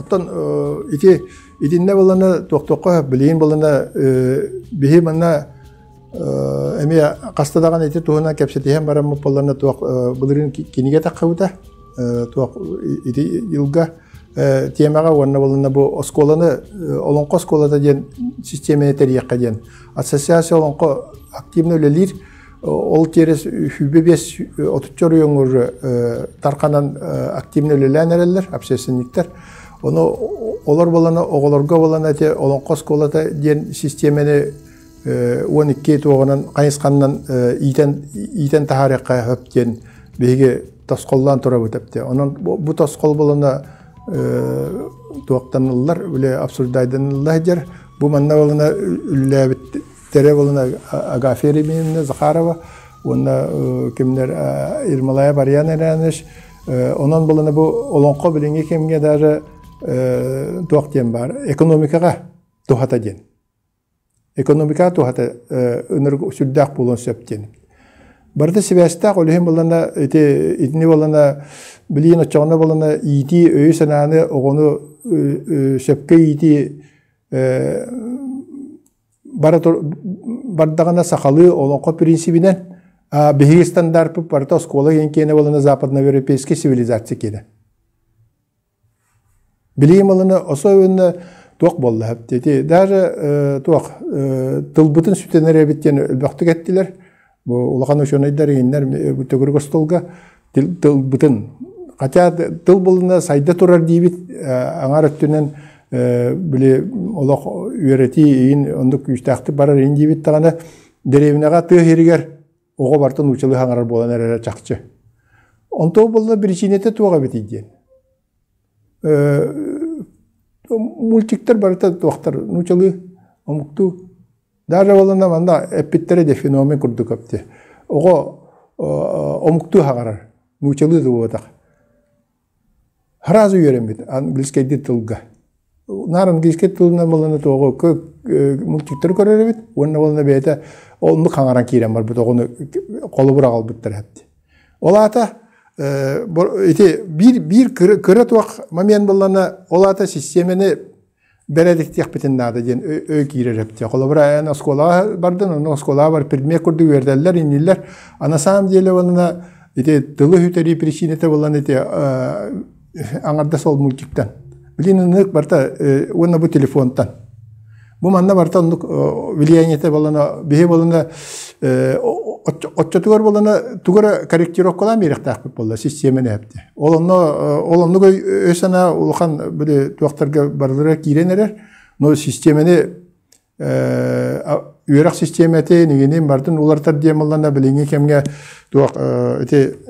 Оттон итинне болана тоқтоққа білейін болана бихи манна эми қастадаған ити туһуна кепсетиһен барам болана бұлырын киниге таққауыта ити илга темага уанна болана бу осколаны олонқо осколата ден системene терияққа ден ассоциация олонқо активно өлелир ол терес хүбебес отучор өңөр тарқанан активно өлелән әрелер общественниктер оны олар болана оголорго болана те олонқо осколата ден системene 12 туғанан қайысқаннан итен тахарыққа хөптен беге тосқоллан тұра өтіпті. Онан бұ тосқол болана туақтанылар, үлі абсурдайданылар дер. Бұ манна болана үлләбіттері болана Агафери меніне Захарова, онна кемдер Ирмалая Барьян әрәніш. Онан болана бұ олонқо білінге кемге даже туақтен бар. Экономикаға тухата ден. Экономика тухата ыныр сүрдәк болон сөптен. Барды себәстәк олыхын болана итini болана билин очоғына болана ити өй сананы оғыны сөпке ити бардағына сақалы олонқо принципінен беги стандарт барда оскола енкені болана западноевропейский цивилизация кені. Билин болана осо өйіні туақ болды әптеті. Даже туақ тылбытын сүтенер әбіттен үлбақты кәттілер. Улақан өшонайдар еңдер бүтігір қостолға тылбытын. Қатя тыл болына сайда тұрар дейбіт аңар өттінен біле олақ үйреті ең ондық күштақты барар ең дейбіт тағаны деревінаға тұғы ерігер оғы бартын ұчылы аңарар болан әрі чақчы. Онтау болына біріншінеті туға бетейден. Мультиктер барыта туақтар нучалы омукту даже болана манда эппиттере де феномен курду капты ого омукту хагарар нучалы дуотак харазы үйренбит английский тилга нар английский тилна болана того мультиктер көрөрөбүт онна болана бета онну хаңаран кирен бар бут огону колу бура калбыттыр хатты олата bir kıra tuaq момент болана олата системени бередик тиякпитин нада ден өй киререпти. Колобра ана школа бардын, ана школа бар предмет курду верделер, инилер. А на самом деле болана тылы хүтери причинете болана аңарда сол мультиктан. Билин нык барта онна бу телефонтан. Бу манна барта влияниете болана бихе болана отчотугар болана тугара корректировкала меректак болла системаны хепти. Олонну өсана улхан биле туактарга барлыра киренерер, но системаны үйрак систематы негенен бардын улартар демаллана билинге кемге туак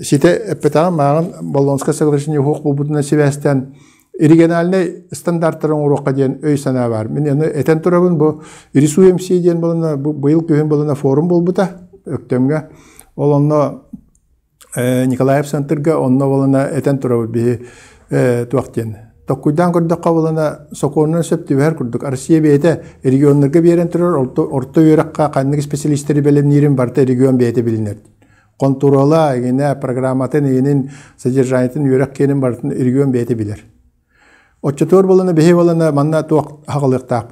сите эппетаган магын Болонское соглашение хукук болбутуна себестен региональный стандарттарын урокка ден өй сана бар. Мен эни этен турабын бу рисуем сейден болана быйыл көһөн болана форум болбута өктөмгө. Олонно Николаев центрга онно болана этен турабы би туактен. Токуйдан көрдөккө болана соконун септибер курдук. Россия бейте регионнарга берен турар орто үйракка кандык специалисттери белемнирин барта регион бейте билинер. Контрола гене программатын энин содержаниятын үйрак кенин бартын регион бейте билер. Отчетор болана бехе болана манна туак хагылыктак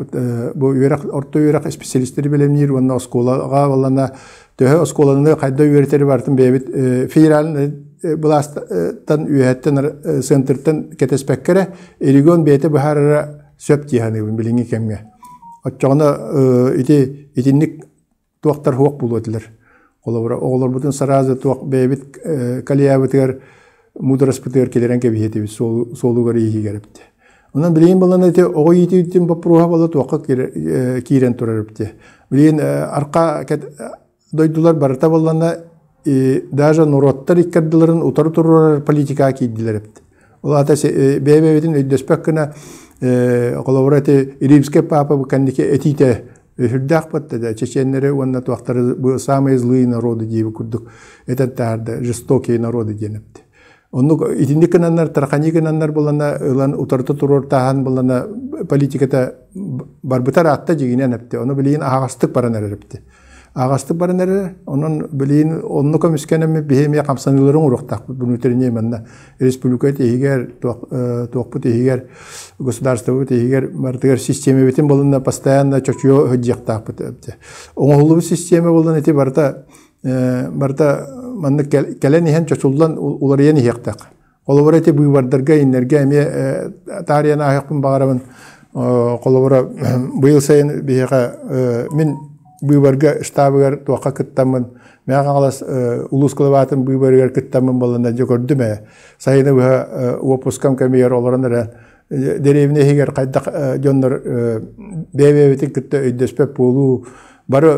бу үйрак орто үйрак специалисттери белемнир онна школага болана төһө осколаны кайда үйрөтери бартын бебит федерал буластан үйөттен центртен кетеспеккере регион бейте бахара сөптиханы билинги кемге отчогона итинник туактар хуак булутлар олар бутун саразы туак бебит калиябытыр мудраспытыр келерен кебиети солугар ихи керепти онан билин болана те ого ититтин бапруга бола туакка кирен турарыпти билин арка дойдулар барта болана даже нуроттар иккардыларын утар турар политика кийдилерепти олата бебебетин өйдөспеккына колоборате римский папа кандике этите хүрдак батта чеченнери онна туактары бу самые злые народы дейби курдук этаттарды жестокие народы денепти онну итиндикананнар тарханикананнар болана ылан утарты турор тахан болана политиката барбытар атта жигинен эпти ону билин агастык баран эрепти Ağastı barınları onun bilin onu komiskenemi bihemeye kamsanıların uğraktaq bunu terine manna respublika tehiger toqpu tehiger государство tehiger martiger sistemi bitin bolunda постоянно чочуо хөҗҗәктақ бит. Оңоллы система болдан эти барта манны кәлән иһән чочулдан улар яны яктак. Олар эти бу бардырга иннерге эме тарияна аяқпын багарабын колобора быйыл сайын бияга мен бүйбәргә штабыгар туакка кыттамын. Мен аңалас улус кылыбатын бүйбәргә кыттамын болында жокөрдүмө. Сайыны опускам камер оларына деревне хигер кайда жоннор бебебетин кытта өйдөспөп болуу бары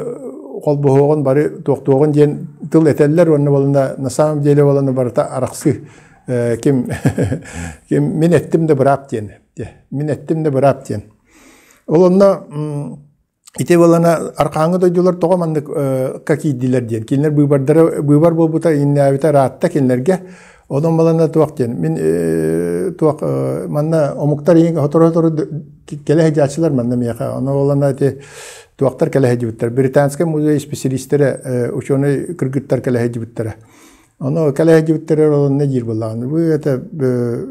колбогон бары токтогон ден тыл этеллер онны болында на самом деле болында барта араксы ким мен еттим де бирап ден. Мен еттим де бирап ден. Олонна ите балана аркаңы дойдулар тоғамандык каки дилер ден. Кинлер бүйбар болбута иннабита раатта кинлерге одан балана туак ден. Мен туак манна омуктар ең хоторо келе хеджачылар манна мияка. Она балана ите туактар келе хеджибиттер. Британская музей специалисттері ученый кыргыттар келе хеджибиттері. Она келе хеджибиттері олан не жир баланы. Бу это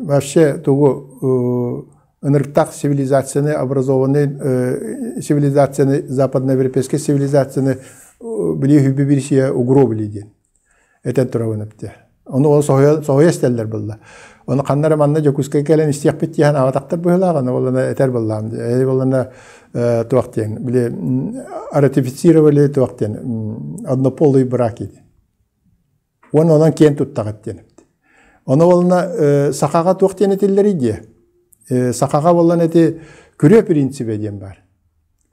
вообще тугу ыныртак цивилизацияны, образованный цивилизацияны, западноевропейский цивилизацияны били хүбі біршия угро білейден. Этен тұрауын өпті. Оны ол соғая стеллер болды. Оны қаннары манна жокускай кәлен істияқ беттиян аватақтар бұғылағаны олана этер болдам. Олана туақтен. Били ратифицировали туақтен. Однополый брак еді. Онан кен туттағат деніпті. Оны олана сақаға туақтен етелер еді. Сақаға болан әте күре принципе ден бар.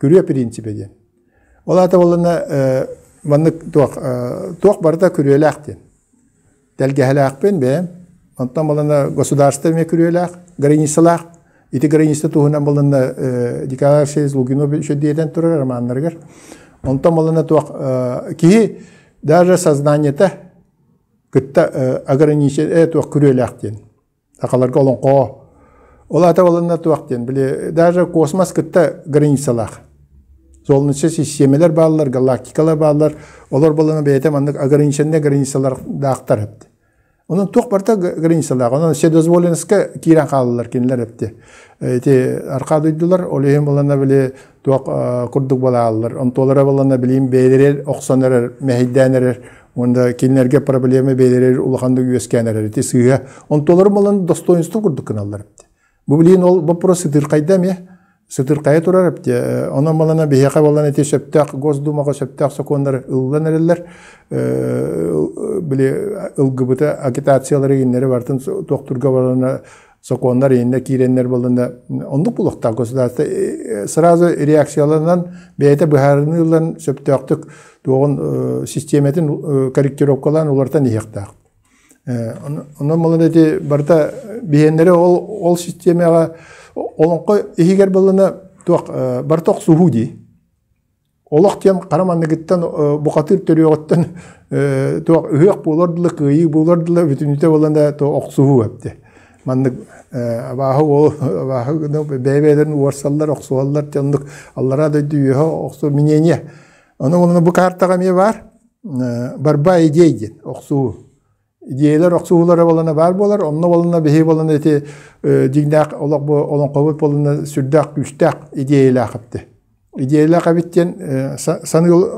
Күре принципе ден. Ол ата болана маннык тоқ барда күрелі ақ ден. Дәлгәхілі ақ бен бәм. Онтан болана государствоме күрелі ақ, границалы ақ. Ити границы туғынан болана декаларшей злугино шөддейден тұрар арманларғар. Онтан болана тоқ кейі даже сознанията күтті ограничен тоқ күрелі ақ ден. Сақаларға олон қоға. Ол ата болана туақтен, даже космос кытта границалар. Солнечный системалар баллар, галактикалар баллар, олар болана бейте мандык ограниченный границалар дақтар хепти. Onun туқ барта границалар, onun вседозволенскка киран қалылар кенлер хепти. Эти арқадойдулар, олейхен болана біле туақ күрдік балалар, онтолара болана білейін бейлерер, оқсанарар, мәхиддәнерер, онда кенлерге проблемы бейлерер, улаханды үйескенерер, эти сыйға. Онтолары болана достоинство күрдік каналар хепти. Bu bilin ol вопрос сытыркайда ме? Сытыркая турар бит. Онан балана бияка балана те шептак Госдумага шептак закондар ылганерлер. Биле ЛГБТ агитациялары геннери бартын токтурга балана закондар енне киреннер балана ондук булакта государство сразу реакцияларынан бейте бухарынылан шептактык тогон системетин корректировкаларын улардан ихтак. Onun malını barda bihenleri ol sistemaya olunqa ihger balına tuaq bartoq suhudi. Olaq tiyam qaramanlıgittan buqatır törüyoqtan tuaq ühüq bolardılı qıyı bolardılı bütünüte balında tuaq suhu hepti. Manlık bahı bebelerin varsallar oqsuallar tanıdık Allah'a da diyor oqsu mineniye. Onun malını bu kartaga me var. Barba ideydi oqsuhu. İdeyalar oqsuğulara bolana var bolar, onna bolana behi bolana eti dignak olaq bu olan qobut bolana sürdaq güçtaq ideyalar qapti. İdeyalar qabitten sanıl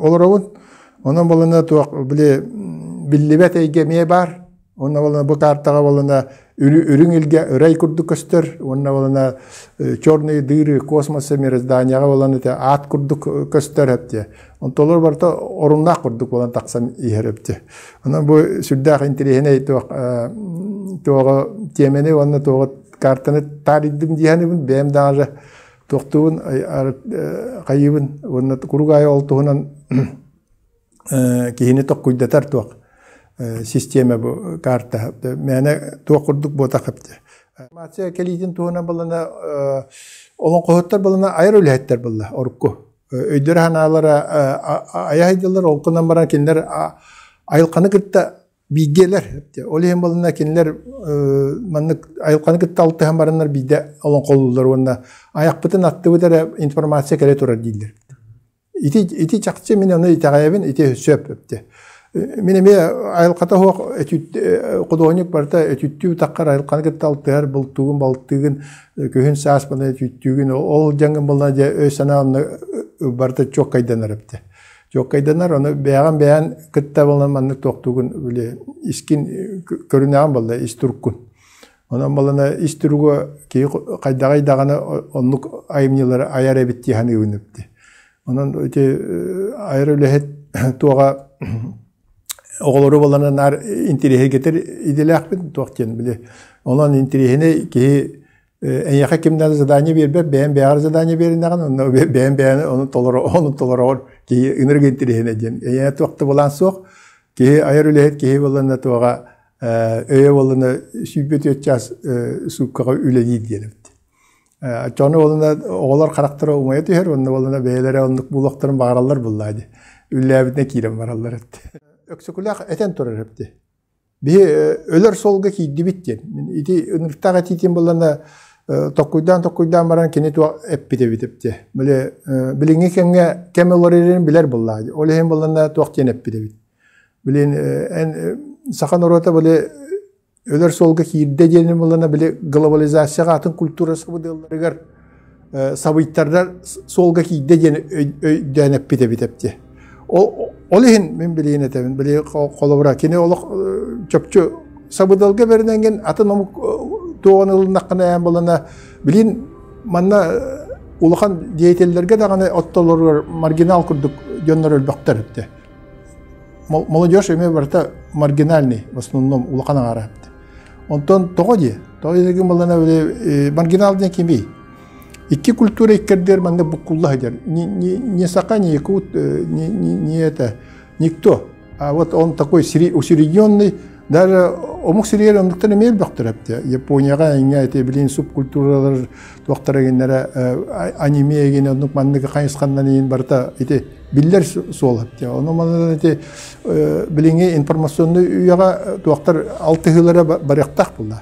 olarawun. Onun bolana tuaq bile billibet egemeye bar. Onna bolana bu kartaga bolana ürün ilge öray kurduk köster. Onna bolana çorny diri kosmosa merazdaniyaga bolana te at kurduk köster hepti. Ontolar barta orunna kurduk bolan taqsan iherepti. Ona bu sürdaq intelihene toğa temene onna toğa kartını taridim diyani bem daha toqtuun qayibın onna kurugay oltuğunan kihini toquydatar toq sistema bu karta. Mene toq kurduk bota qapti. Matya kelidin tuğuna bolana olan qohuttar bolana ayrı ülhetler bolla orukku. Öydür hanalara ayahaydılar, olkunan baran kendiler ayılkanı kırtta bilgeler. Oleyhen balına kendiler ayılkanı kırtta altı hem baranlar bilde olan kollular. Ayak bıtın attı bıtara informasya kere turar değiller. ити чакчы мен оны итагайбын ити сөп өптү. Менеме айылката хок кудоник барта өтүттүү таккар айылканы кетталтыр бултугун балтыгын көһүн саас бана өтүттүгүн ол жаңгын болна же өсана барта чок кайданар өптү. Чок кайданар оны бян кытта болна манны токтугун биле искин көрүнөгөн болду истуркун. Онан балана истурго ки кайдагай даганы онлук айымнылары аяр эбитти ханы өнөптү. Онан өте айрылыхет туга оголору балана нар интереге кетер иделякпын токтен биле. Онан интерегине ки эяка кимден задание бербе, бен бяр задание беринеген, оны бен оны толорор ки энерге интерегине ден. Эя токты болан сок ки айрылыхет ки балана туга öye olana sübet etças sukkaga üledi diyelim. Çoğunu olana oğlar karakteri olmaya tüher, onun olana beylere onluk bulakların bağırallar bulladı. Üllebine kirim varallar etti. Öksükulak eten turar hepti. Bir öler solga ki dibittir. İti ınırtağa titin bulana tokkuydan baran kene tuğa hep bitepti. Böyle bilingi kemme olarilerin biler bulladı. Olehen bulana tuğa kene hep bitepti. Bilen en sakan orada böyle öler solga hirde gelin bulana böyle globalizasyon atın kulturası bu diyorlar. Sabitlerler solga hirde gelin denep bitepti. Olehen men bileyine tabii böyle kolabora kene olak çöpçü sabıdalga verilen atın amuk doğanılın nakına yan bulana bilen manna ulakan diyetellerge dağını ottalar marginal kurduk yönler ölbaktar etti. Молодежь имеет барта маргинальный, в основном улакана арабты. Онтон тоғоди деген маргиналден кемей. Икки культура иккердер манда букулла хадер. Не сака, не якут, не это, никто. А вот он такой усредненный, даже омук сирер он никто не имеет бактырапты. Японияга инге эти билин субкультуралар тоқтара геннера аниме ген онук мандыга кайыскандан кийин барта эти биллер солапты. Оны мана эти билинге информационный уяга тоқтар алтыгылара барыктак булда.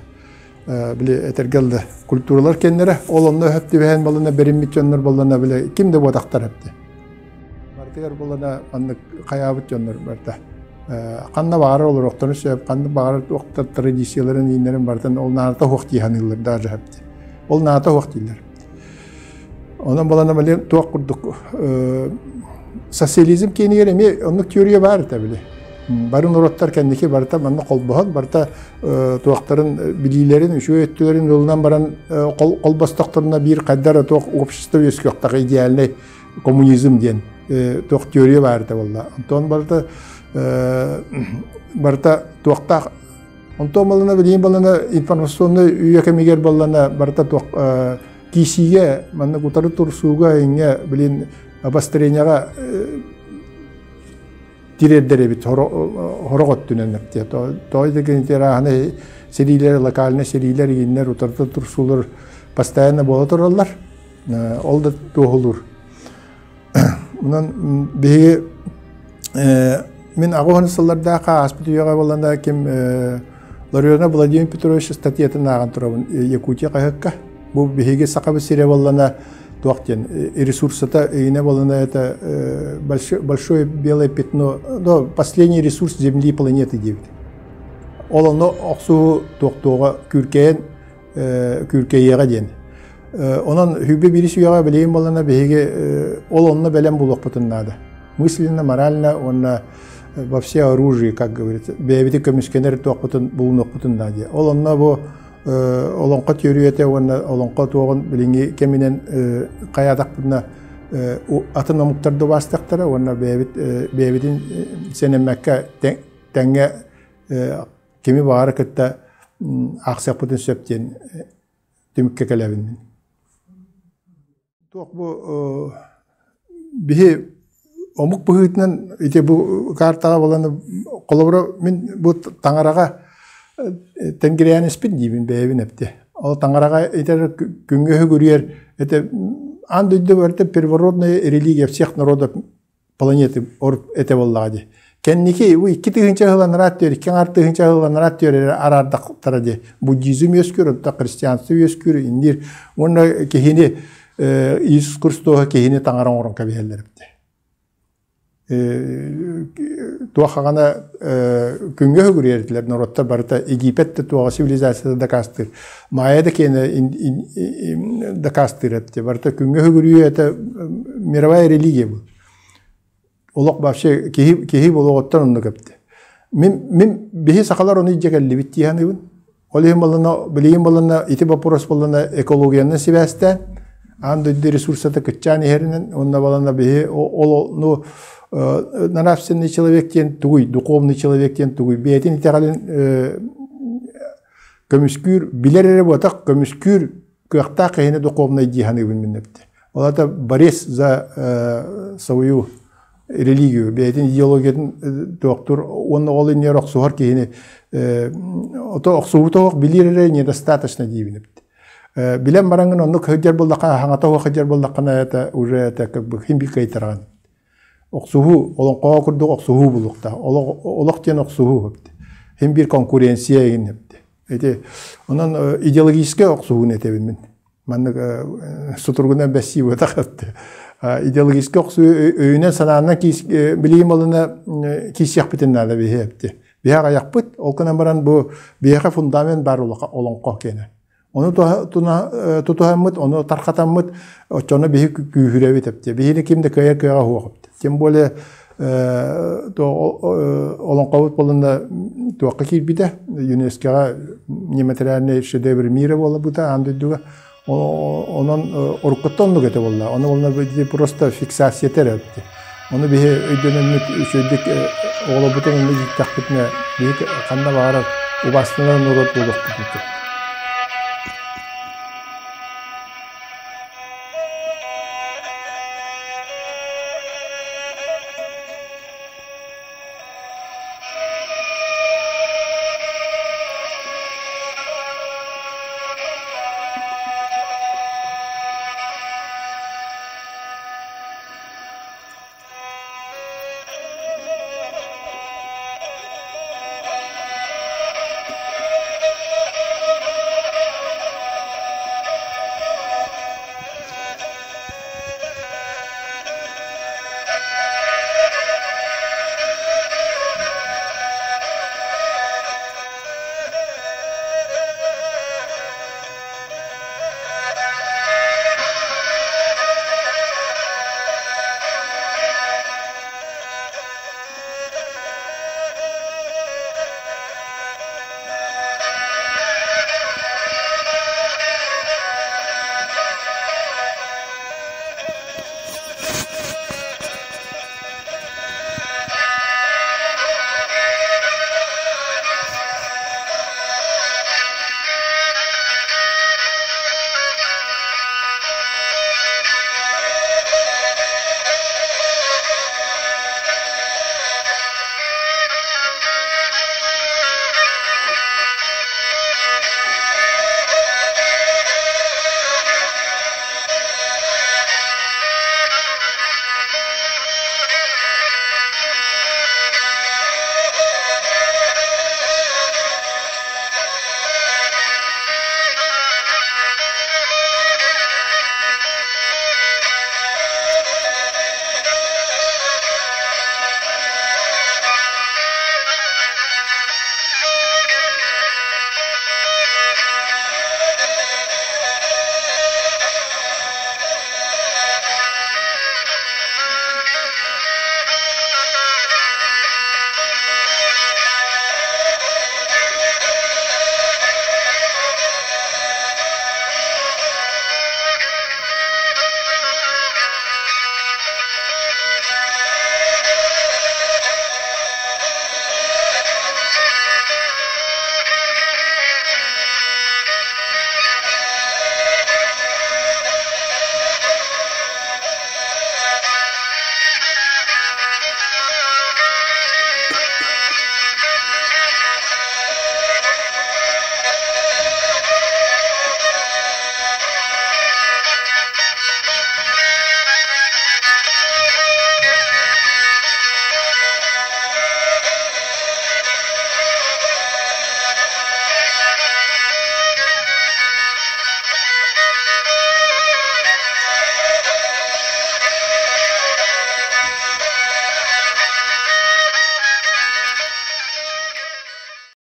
Биле этергелде культуралар кеннере олонно хөптү бен балына бериммитчөннөр балына биле кимде бодактарапты. Бартыгар балына аны каябыт жөннөр барта. Канна багары olur оқтаны сөп, канна багары оқтар традицияларын инерин бартан ол нарта хоқти ханылар даже хапты. Ол нарта хоқтилер. Онан балана биле тоқ курдук. Социализм кенигер эме оны теория бар табиле. Барын ороттар кендики барта манна колбохан барта тоқтарын билилерин үшө өттүлөрүн жолунан баран колбастактарына бир кайдар тоқ общество өскөктагы идеальный коммунизм ден тоқ теория бар табылла. Антон барта тоқтақ онтон балана билейин балана информационный үйекемигер балана барта тоқ кисиге манна кутары турсууга инге билин обостренияга тирердере бит хорогот түненепти. Той деген тераханы серилер локальный серилер иннер утарта турсулар постоянно бола туралар. Ол да тоолур. Мунан биги мен агоны сылларда аспитияга болганда ким Лариона Владимир Петрович статьятын аган турабын Якутия кайыкка. Бу биге сакабы сире болганда тоқтен ресурсата ине болганда это большое белое пятно, но последний ресурс Земли и планеты девит. Олоно оксу токтога күркейега ден. Онан хүбе бириси яга билейин болганда биге олонно белем булак бутуннады. Мысленно, морально, он во все оружие, как говорится, бебите комиссионер тоқпутун булнокпутун дади. Олонна бу олонко теорияте олонко тоғын билинги кеминен каядакпына атын намуктарды бастактара, онна бебитин сенеммекке теңге кеми баары кытта аксапутун сөптен түмүкке келебин. Тоқ бу бихи Omuk buhutnan ite bu kartaga bolany kolobro men bu tangaraga tengireyani spin dibin bebin hepti. O tangaraga ite küngöhü görüyer ite andıydı verte первородная религия всех народов планеты ete bolladı. Kendiki bu iki tığınca hılanırat diyor, iki tığınca hılanırat diyor arardak taradı. Budizm öskürü, da Hristiyansı öskürü indir. Onda kehini İsus Kristo'a kehini tangaran oran kabiyeler hepti. туахагана күнгө хөгүрердилер норотта барта Египетте туага цивилизацияда да кастыр майя да кене да кастырат барта күнгө хөгүрү это мировая религия бу олок вообще кеһи болготтан онда кепти мен бихи сакалар оны жегелли биттиһаныбын олем болана билим болана ити вопрос болана экологияны себәстә анда ресурсата кычаны хернен онда болана бихи ол ну нравственный человек тен тугуй, духовный человек тен тугуй. Бейтин итегален көмүскүр билер работак көмүскүр кыакта кыйны духовный диханы билмепти. Ол это борец за свою религию. Бейтин идеологиятын доктор он ол не роксуар кыйны ото оксууток билер недостаточно дибинепти. Билем барангын онну хөҗәр булдакка хаңата хөҗәр булдаккана это уже это как бы химбикай тарган. Оксуху, олон коо курдук оксуху булукта. Олок тен оксуху хепти. Hem bir konkurensiya egin hepti. Eti, onun ideologический оксуху нетебин мен. Маннык суturgundan бәсси өтә хепти. Ideologический оксуху өйнен санаанна билим олына кисяк битеннәдә бе хепти. Бияга якпыт, ол кынан баран бу бияга фундамент бар олон коо кене. Onu tutuhamıt, onu tarkatamıt, onu bir kühürevi tepti. Bir kimde köye huakıptı. Kim böyle olan kavut bolunda tuakka kirbide, UNESCO'ya nimetlerine şedevr mire bola bu da andüdüge. Onun orkuttonluk ete bolla. Onu boluna bir prosta fiksasiye terapti. Onu bir ödönümlük şeydik ola butonun takipine bir kanna var. Ubastılar nurut bulduk.